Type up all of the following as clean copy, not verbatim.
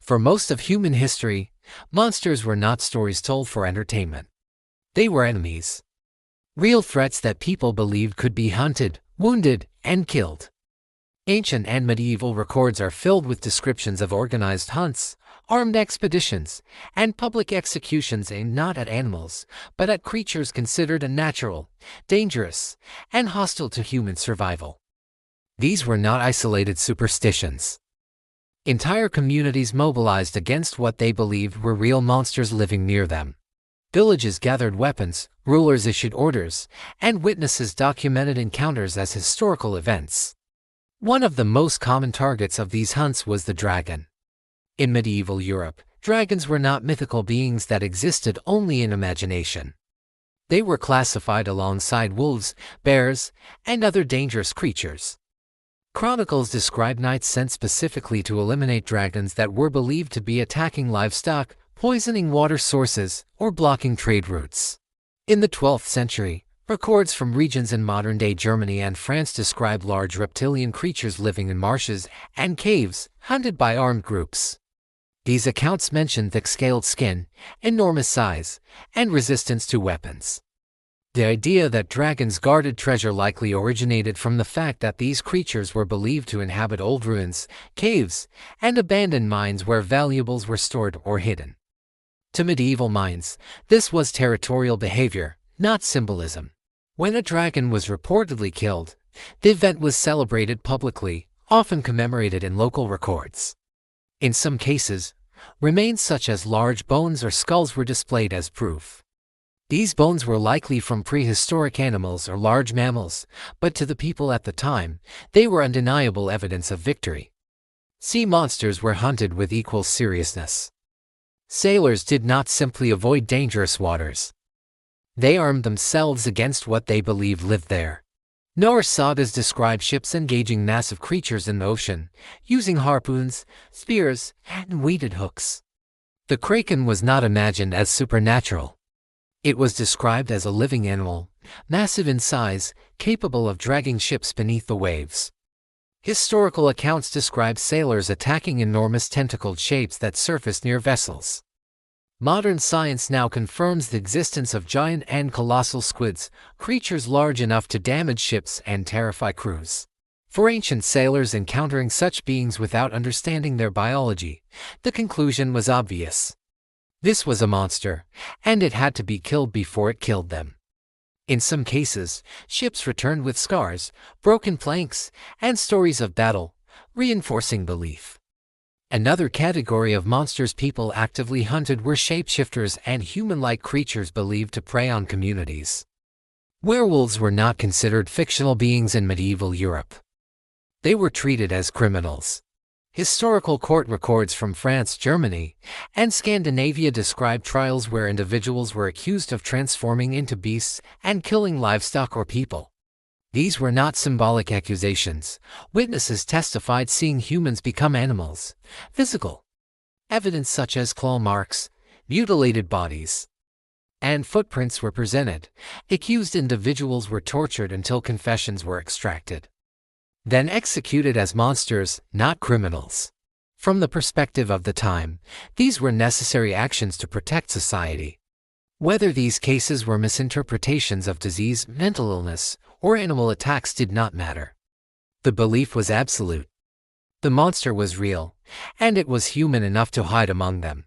For most of human history, monsters were not stories told for entertainment. They were enemies. Real threats that people believed could be hunted, wounded, and killed. Ancient and medieval records are filled with descriptions of organized hunts, armed expeditions, and public executions aimed not at animals, but at creatures considered unnatural, dangerous, and hostile to human survival. These were not isolated superstitions. Entire communities mobilized against what they believed were real monsters living near them. Villages gathered weapons, rulers issued orders, and witnesses documented encounters as historical events. One of the most common targets of these hunts was the dragon. In medieval Europe, dragons were not mythical beings that existed only in imagination. They were classified alongside wolves, bears, and other dangerous creatures. Chronicles describe knights sent specifically to eliminate dragons that were believed to be attacking livestock, poisoning water sources, or blocking trade routes. In the 12th century, records from regions in modern-day Germany and France describe large reptilian creatures living in marshes and caves, hunted by armed groups. These accounts mention thick-scaled skin, enormous size, and resistance to weapons. The idea that dragons guarded treasure likely originated from the fact that these creatures were believed to inhabit old ruins, caves, and abandoned mines where valuables were stored or hidden. To medieval minds, this was territorial behavior, not symbolism. When a dragon was reportedly killed, the event was celebrated publicly, often commemorated in local records. In some cases, remains such as large bones or skulls were displayed as proof. These bones were likely from prehistoric animals or large mammals, but to the people at the time, they were undeniable evidence of victory. Sea monsters were hunted with equal seriousness. Sailors did not simply avoid dangerous waters. They armed themselves against what they believed lived there. Norse sagas describe ships engaging massive creatures in the ocean, using harpoons, spears, and weighted hooks. The kraken was not imagined as supernatural. It was described as a living animal, massive in size, capable of dragging ships beneath the waves. Historical accounts describe sailors attacking enormous tentacled shapes that surfaced near vessels. Modern science now confirms the existence of giant and colossal squids, creatures large enough to damage ships and terrify crews. For ancient sailors encountering such beings without understanding their biology, the conclusion was obvious. This was a monster, and it had to be killed before it killed them. In some cases, ships returned with scars, broken planks, and stories of battle, reinforcing belief. Another category of monsters people actively hunted were shapeshifters and human-like creatures believed to prey on communities. Werewolves were not considered fictional beings in medieval Europe. They were treated as criminals. Historical court records from France, Germany, and Scandinavia describe trials where individuals were accused of transforming into beasts and killing livestock or people. These were not symbolic accusations. Witnesses testified seeing humans become animals. Physical evidence such as claw marks, mutilated bodies, and footprints were presented. Accused individuals were tortured until confessions were extracted, then executed as monsters, not criminals. From the perspective of the time, these were necessary actions to protect society. Whether these cases were misinterpretations of disease, mental illness, or animal attacks did not matter. The belief was absolute. The monster was real, and it was human enough to hide among them.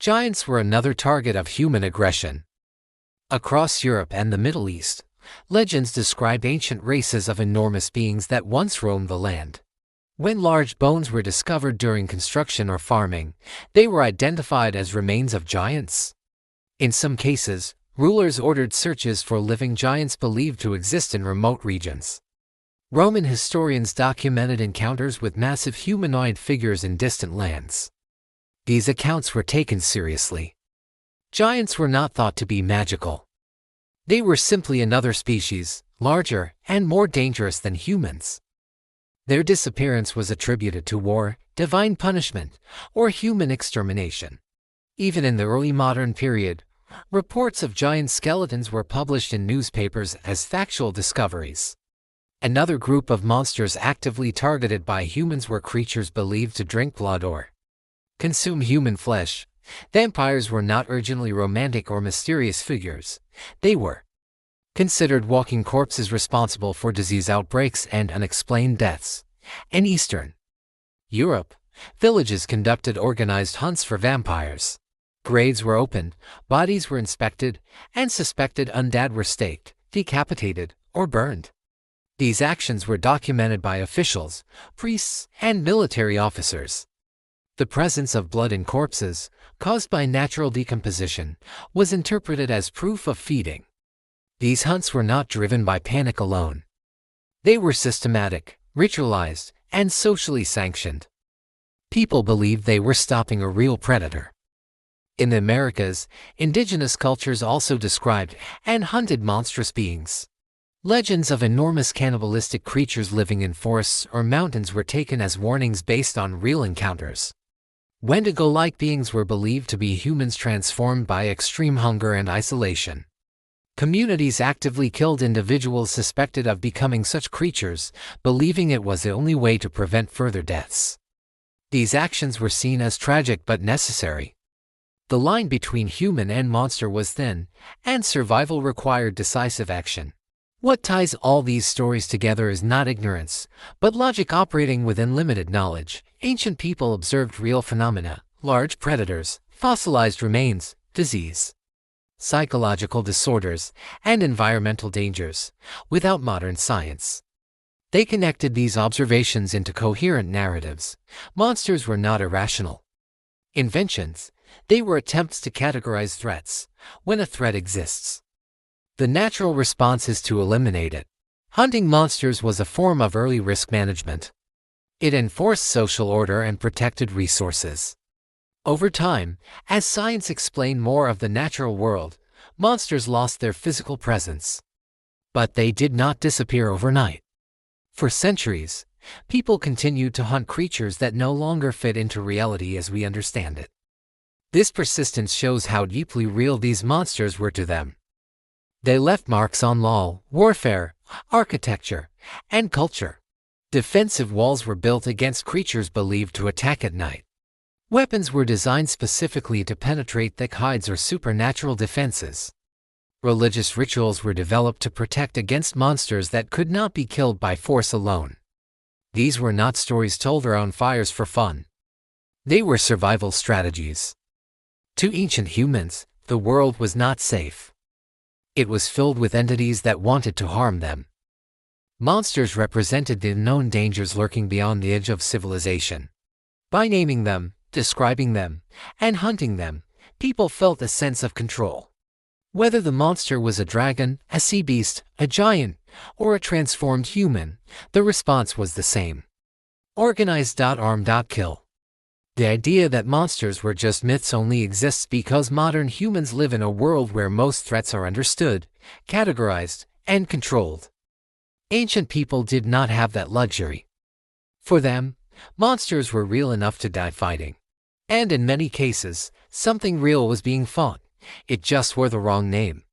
Giants were another target of human aggression. Across Europe and the Middle East, legends describe ancient races of enormous beings that once roamed the land. When large bones were discovered during construction or farming, they were identified as remains of giants. In some cases, rulers ordered searches for living giants believed to exist in remote regions. Roman historians documented encounters with massive humanoid figures in distant lands. These accounts were taken seriously. Giants were not thought to be magical. They were simply another species, larger and more dangerous than humans. Their disappearance was attributed to war, divine punishment, or human extermination. Even in the early modern period, reports of giant skeletons were published in newspapers as factual discoveries. Another group of monsters actively targeted by humans were creatures believed to drink blood or consume human flesh. Vampires were not urgently romantic or mysterious figures. They were considered walking corpses responsible for disease outbreaks and unexplained deaths. In Eastern Europe, villages conducted organized hunts for vampires. Graves were opened, bodies were inspected, and suspected undead were staked, decapitated, or burned. These actions were documented by officials, priests, and military officers. The presence of blood in corpses, caused by natural decomposition, was interpreted as proof of feeding. These hunts were not driven by panic alone. They were systematic, ritualized, and socially sanctioned. People believed they were stopping a real predator. In the Americas, indigenous cultures also described and hunted monstrous beings. Legends of enormous cannibalistic creatures living in forests or mountains were taken as warnings based on real encounters. Wendigo-like beings were believed to be humans transformed by extreme hunger and isolation. Communities actively killed individuals suspected of becoming such creatures, believing it was the only way to prevent further deaths. These actions were seen as tragic but necessary. The line between human and monster was thin, and survival required decisive action. What ties all these stories together is not ignorance, but logic operating within limited knowledge. Ancient people observed real phenomena, large predators, fossilized remains, disease, psychological disorders, and environmental dangers, without modern science. They connected these observations into coherent narratives. Monsters were not irrational inventions. They were attempts to categorize threats. When a threat exists, the natural response is to eliminate it. Hunting monsters was a form of early risk management. It enforced social order and protected resources. Over time, as science explained more of the natural world, monsters lost their physical presence. But they did not disappear overnight. For centuries, people continued to hunt creatures that no longer fit into reality as we understand it. This persistence shows how deeply real these monsters were to them. They left marks on law, warfare, architecture, and culture. Defensive walls were built against creatures believed to attack at night. Weapons were designed specifically to penetrate thick hides or supernatural defenses. Religious rituals were developed to protect against monsters that could not be killed by force alone. These were not stories told around fires for fun. They were survival strategies. To ancient humans, the world was not safe. It was filled with entities that wanted to harm them. Monsters represented the unknown dangers lurking beyond the edge of civilization. By naming them, describing them, and hunting them, people felt a sense of control. Whether the monster was a dragon, a sea beast, a giant, or a transformed human, the response was the same. Organized. Arm. Kill. The idea that monsters were just myths only exists because modern humans live in a world where most threats are understood, categorized, and controlled. Ancient people did not have that luxury. For them, monsters were real enough to die fighting. And in many cases, something real was being fought. It just wore the wrong name.